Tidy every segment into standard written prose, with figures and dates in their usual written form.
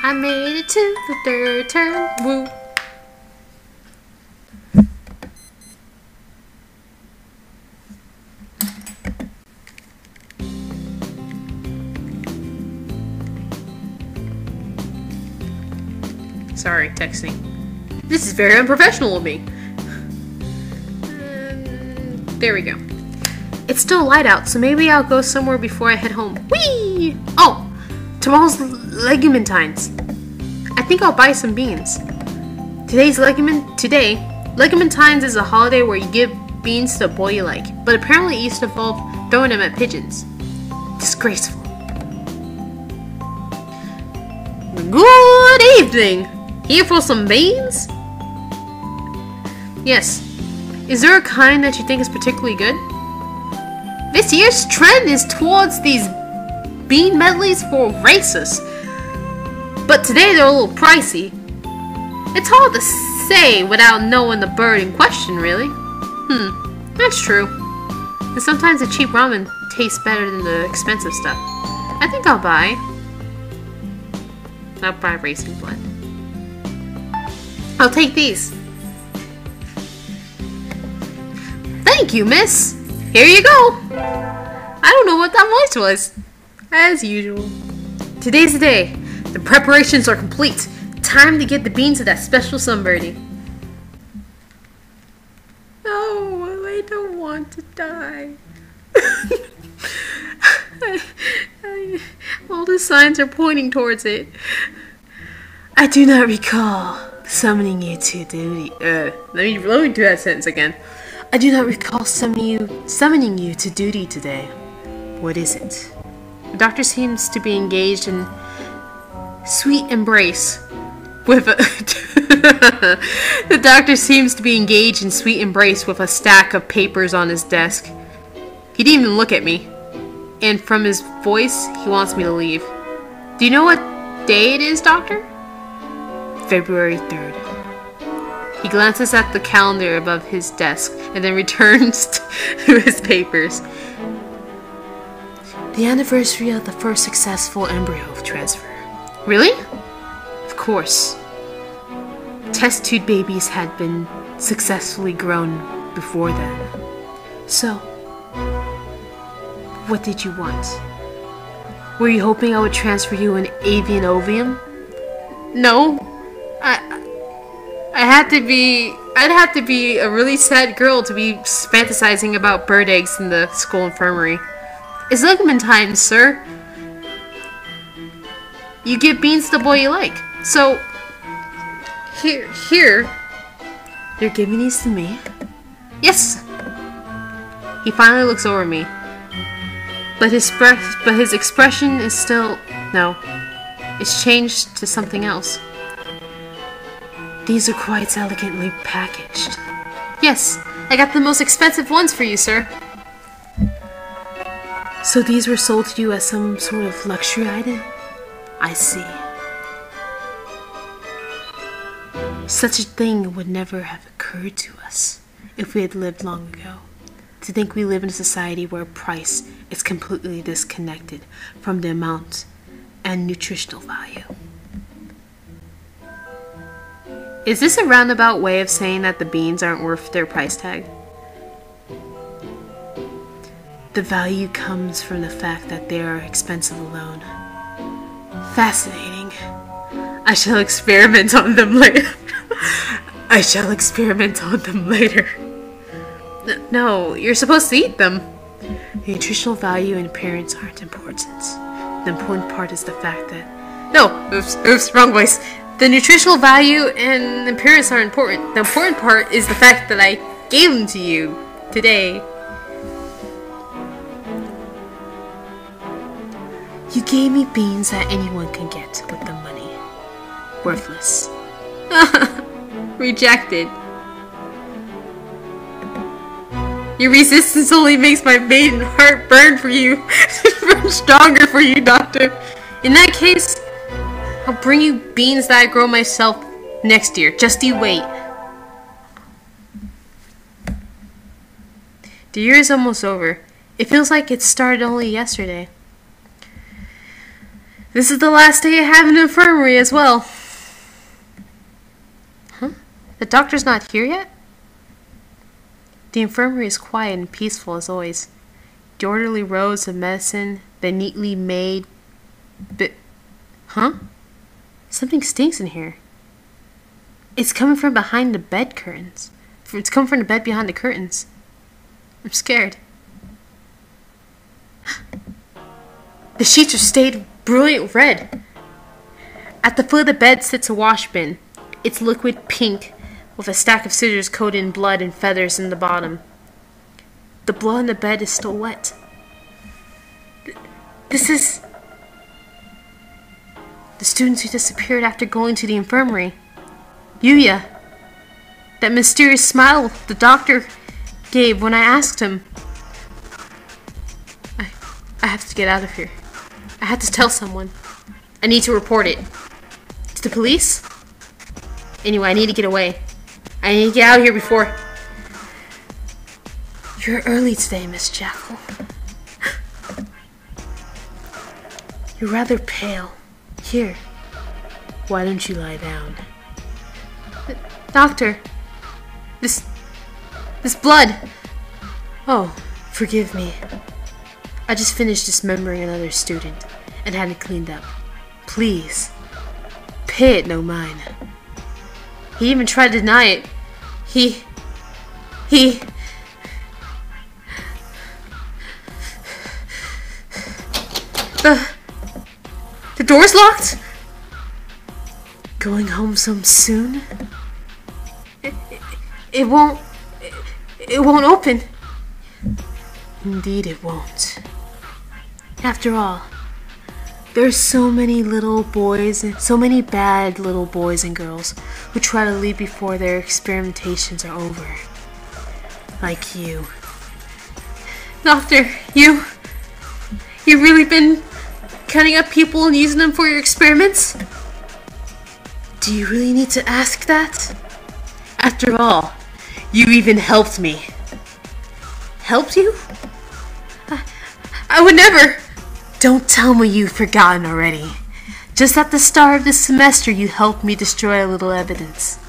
I made it to the third term. Woo. Sorry, texting. This is very unprofessional of me. There we go. It's still light out, so maybe I'll go somewhere before I head home. Whee! Oh! Tomorrow's Legumentines. I think I'll buy some beans. Today, Legumentines is a holiday where you give beans to the boy you like, but apparently it used to involve throwing them at pigeons. Disgraceful. Good evening! Here for some beans? Yes. Is there a kind that you think is particularly good? This year's trend is towards these bean medleys for races. But today they're a little pricey. It's hard to say without knowing the bird in question, really. That's true. And sometimes the cheap ramen tastes better than the expensive stuff. I think I'll buy racing blend. I'll take these. Thank you, miss. Here you go. I don't know what that voice was. As usual. Today's the day. The preparations are complete. Time to get the beans to that special sunbirdie. Oh, I don't want to die. All the signs are pointing towards it. I do not recall summoning you to duty. Let me do that sentence again. I do not recall summoning you to duty today. What is it? The doctor seems to be engaged in sweet embrace with a The doctor seems to be engaged in sweet embrace with a stack of papers on his desk. He didn't even look at me. And from his voice, he wants me to leave. Do you know what day it is, doctor? February 3rd. He glances at the calendar above his desk and then returns to his papers. The anniversary of the first successful embryo transfer. Really? Of course. Test tube babies had been successfully grown before then. So, what did you want? Were you hoping I would transfer you an avian ovum? No. I'd have to be a really sad girl to be fantasizing about bird eggs in the school infirmary. It's Legumentines, sir. You give beans to the boy you like. So, here. You're giving these to me? Yes. He finally looks over at me. But his expression is still, no. It's changed to something else. These are quite elegantly packaged. Yes, I got the most expensive ones for you, sir. So these were sold to you as some sort of luxury item? I see. Such a thing would never have occurred to us if we had lived long ago. To think we live in a society where price is completely disconnected from the amount and nutritional value. Is this a roundabout way of saying that the beans aren't worth their price tag? The value comes from the fact that they are expensive alone. Fascinating. I shall experiment on them later. I shall experiment on them later. No, you're supposed to eat them. The nutritional value and appearance aren't important. The important part is the fact that... No! Oops, wrong voice. The nutritional value and appearance are important. The important part is the fact that I gave them to you today. You gave me beans that anyone can get with the money. Worthless. Rejected. Your resistance only makes my maiden heart burn for you. Burn stronger for you, doctor. In that case, I'll bring you beans that I grow myself next year. Just you wait. The year is almost over. It feels like it started only yesterday. This is the last day I have in the infirmary as well. Huh? The doctor's not here yet? The infirmary is quiet and peaceful as always. The orderly rows of medicine, the neatly made Huh? Something stinks in here. It's coming from behind the bed curtains. It's coming from the bed behind the curtains. I'm scared. The sheets are stained brilliant red. At the foot of the bed sits a wash bin. It's liquid pink, with a stack of scissors coated in blood and feathers in the bottom. The blood on the bed is still wet. This is the students who disappeared after going to the infirmary. Yuya. That mysterious smile the doctor gave when I asked him. I have to get out of here. I have to tell someone. I need to report it. To the police? Anyway, I need to get away. I need to get out of here before... You're early today, Miss Jackal. You're rather pale. Here. Why don't you lie down? Doctor. This blood. Oh, forgive me. I just finished dismembering another student and had it cleaned up. Please. Pay it no mind. He even tried to deny it. He... The door's locked? Going home so soon? It won't open. Indeed it won't. After all, there's so many little boys and so many bad little boys and girls who try to leave before their experimentations are over. Like you. Doctor, you really been cutting up people and using them for your experiments? Do you really need to ask that? After all, you even helped me. Helped you? I would never! Don't tell me you've forgotten already. Just at the start of this semester, you helped me destroy a little evidence.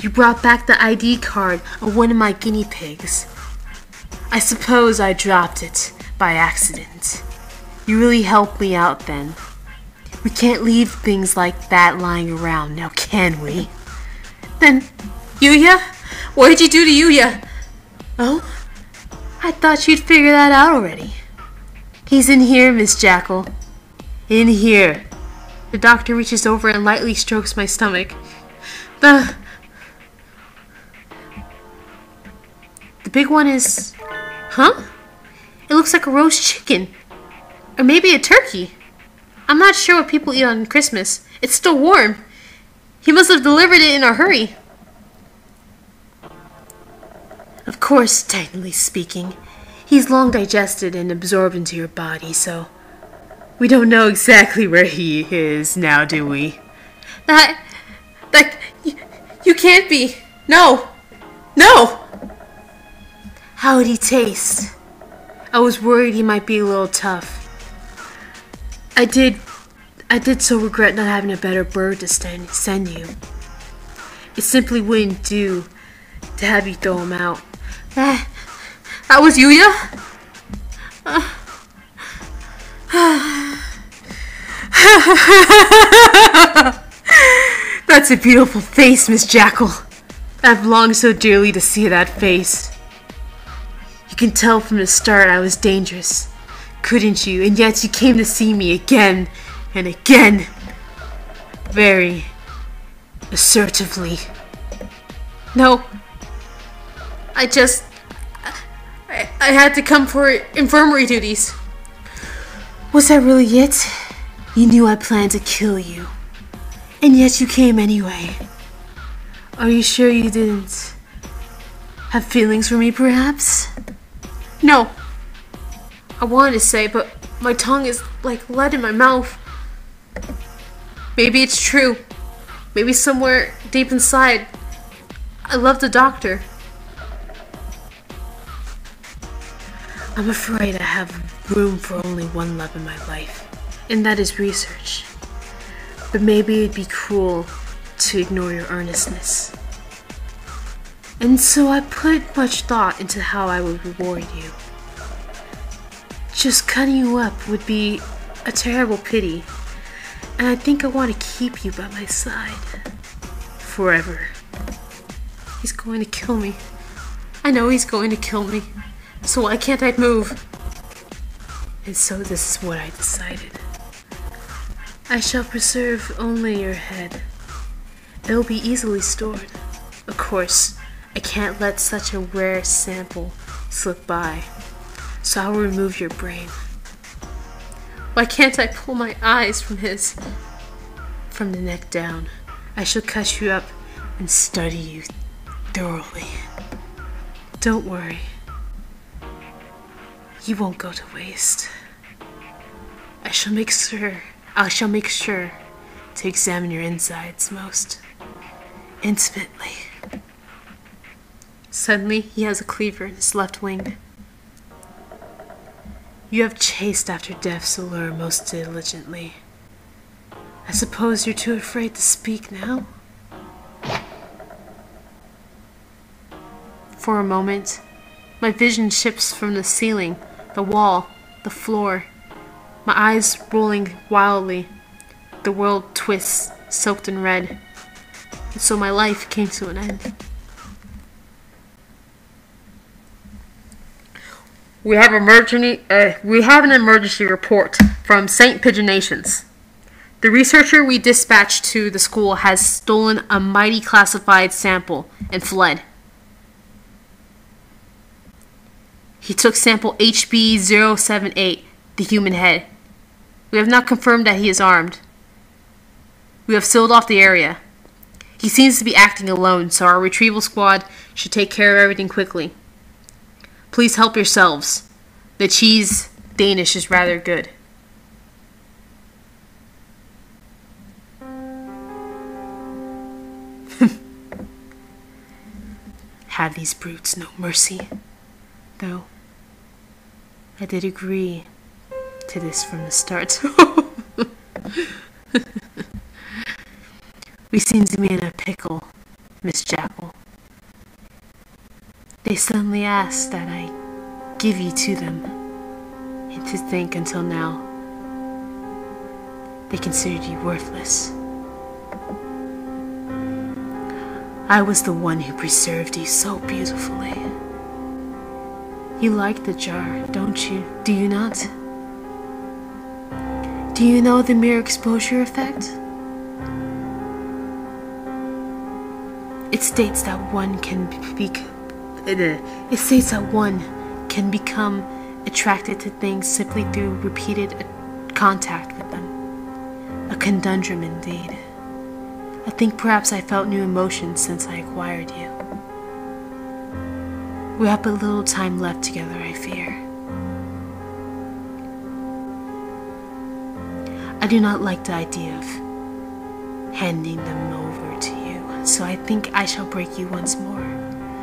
You brought back the ID card of one of my guinea pigs. I suppose I dropped it by accident. You really helped me out then. We can't leave things like that lying around now, can we? Then, Yuya? What did you do to Yuya? Oh? I thought you'd figure that out already. He's in here, Miss Jackal. In here. The doctor reaches over and lightly strokes my stomach. The big one is... Huh? It looks like a roast chicken. Or maybe a turkey. I'm not sure what people eat on Christmas. It's still warm. He must have delivered it in a hurry. Of course, technically speaking, he's long digested and absorbed into your body, so we don't know exactly where he is now, do we? You can't be. No. No! How would he taste? I was worried he might be a little tough. I did so regret not having a better bird to send you. It simply wouldn't do to have you throw him out. That was Yuya? That's a beautiful face, Miss Jackal. I've longed so dearly to see that face. You can tell from the start I was dangerous, couldn't you? And yet you came to see me again and again. Very assertively. No. I had to come for infirmary duties. Was that really it? You knew I planned to kill you. And yet you came anyway. Are you sure you didn't have feelings for me, perhaps? No. I wanted to say, but my tongue is like lead in my mouth. Maybe it's true. Maybe somewhere deep inside, I love the doctor. I'm afraid I have room for only one love in my life. and that is research. But maybe it'd be cruel to ignore your earnestness. And so I put much thought into how I would reward you. Just cutting you up would be a terrible pity, and I think I want to keep you by my side forever. He's going to kill me. I know he's going to kill me, so why can't I move? And so this is what I decided. I shall preserve only your head. It will be easily stored. Of course, I can't let such a rare sample slip by, so I will remove your brain. Why can't I pull my eyes from his? From the neck down, I shall cut you up and study you thoroughly. Don't worry. You won't go to waste. I shall make sure to examine your insides most intimately. Suddenly, he has a cleaver in his left wing. You have chased after death's allure most diligently. I suppose you're too afraid to speak now? For a moment, my vision shifts from the ceiling, the wall, the floor, my eyes rolling wildly. The world twists, soaked in red, and so my life came to an end. We have an emergency report from St. Pigeonations. The researcher we dispatched to the school has stolen a mighty classified sample and fled. He took sample HB078, the human head. We have not confirmed that he is armed. We have sealed off the area. He seems to be acting alone, so our retrieval squad should take care of everything quickly. Please help yourselves. The cheese Danish is rather good. Have these brutes no mercy? Though, I did agree to this from the start. We seem to be in a pickle, Miss Jackal. They suddenly asked that I give you to them, and to think until now, they considered you worthless. I was the one who preserved you so beautifully. You like the jar, don't you? Do you not? Do you know the mere exposure effect? It states that one can become attracted to things simply through repeated contact with them. A conundrum indeed. I think perhaps I felt new emotions since I acquired you. We have but little time left together, I fear. I do not like the idea of handing them over to you, so I think I shall break you once more.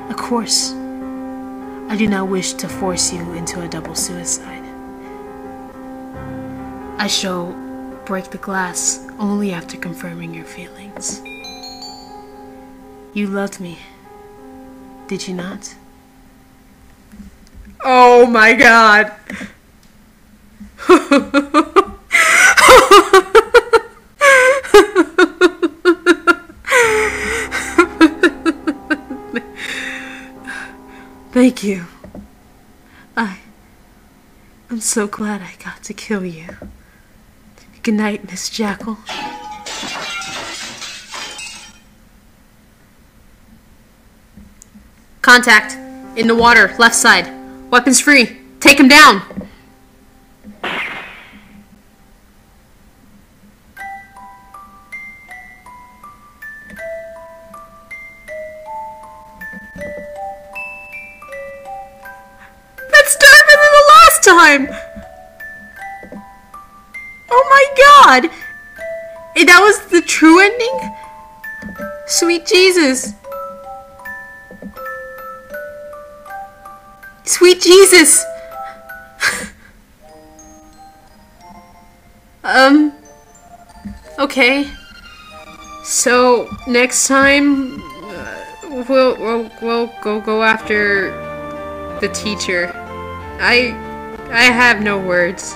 Of course, I do not wish to force you into a double suicide. I shall break the glass only after confirming your feelings. You loved me, did you not? Oh my god! Thank you. I'm so glad I got to kill you. Good night, Miss Jackal. Contact. In the water, left side. Weapons free. Take him down. That's darker than the last time. Oh my god. And that was the true ending? Sweet Jesus. Sweet Jesus! Okay. So, next time, we'll go after the teacher. I have no words.